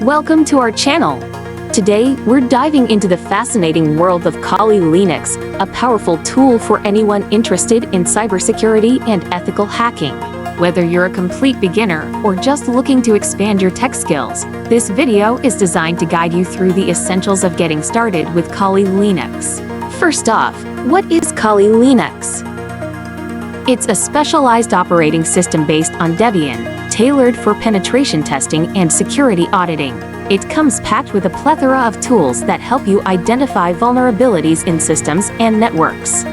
Welcome to our channel. Today, we're diving into the fascinating world of Kali Linux, a powerful tool for anyone interested in cybersecurity and ethical hacking. Whether you're a complete beginner or just looking to expand your tech skills, this video is designed to guide you through the essentials of getting started with Kali Linux. First off, what is Kali Linux? It's a specialized operating system based on Debian, tailored for penetration testing and security auditing. It comes packed with a plethora of tools that help you identify vulnerabilities in systems and networks.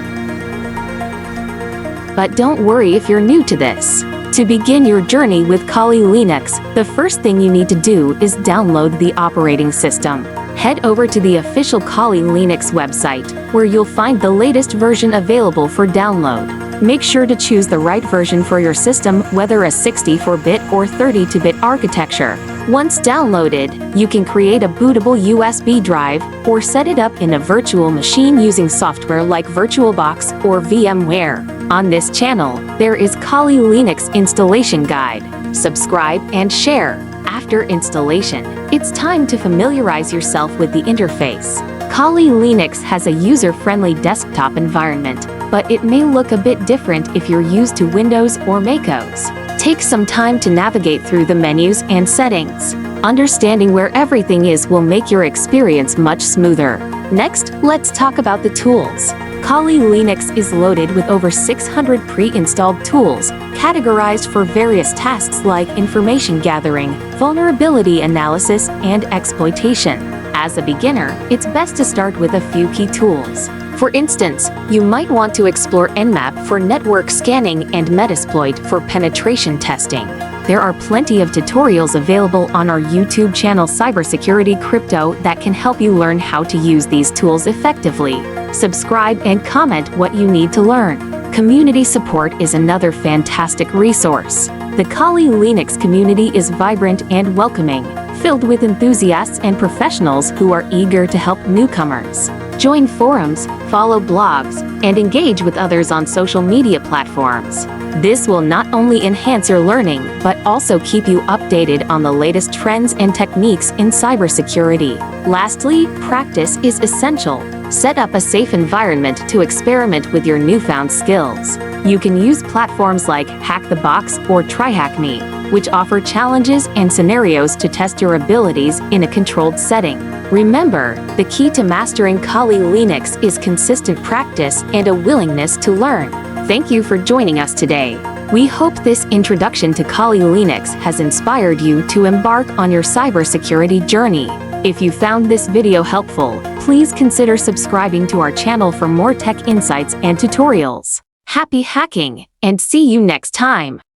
But don't worry if you're new to this. To begin your journey with Kali Linux, the first thing you need to do is download the operating system. Head over to the official Kali Linux website, where you'll find the latest version available for download. Make sure to choose the right version for your system, whether a 64-bit or 32-bit architecture. Once downloaded, you can create a bootable USB drive or set it up in a virtual machine using software like VirtualBox or VMware. On this channel, there is Kali Linux installation guide. Subscribe and share. After installation, it's time to familiarize yourself with the interface. Kali Linux has a user-friendly desktop environment, but it may look a bit different if you're used to Windows or macOS. Take some time to navigate through the menus and settings. Understanding where everything is will make your experience much smoother. Next, let's talk about the tools. Kali Linux is loaded with over 600 pre-installed tools, categorized for various tasks like information gathering, vulnerability analysis, and exploitation. As a beginner, it's best to start with a few key tools. For instance, you might want to explore Nmap for network scanning and Metasploit for penetration testing. There are plenty of tutorials available on our YouTube channel Cybersecurity Crypto that can help you learn how to use these tools effectively. Subscribe and comment what you need to learn. Community support is another fantastic resource. The Kali Linux community is vibrant and welcoming, filled with enthusiasts and professionals who are eager to help newcomers. Join forums, follow blogs, and engage with others on social media platforms. This will not only enhance your learning, but also keep you updated on the latest trends and techniques in cybersecurity. Lastly, practice is essential. Set up a safe environment to experiment with your newfound skills. You can use platforms like Hack the Box or TryHackMe, which offer challenges and scenarios to test your abilities in a controlled setting. Remember, the key to mastering Kali Linux is consistent practice and a willingness to learn. Thank you for joining us today. We hope this introduction to Kali Linux has inspired you to embark on your cybersecurity journey. If you found this video helpful, please consider subscribing to our channel for more tech insights and tutorials. Happy hacking, and see you next time!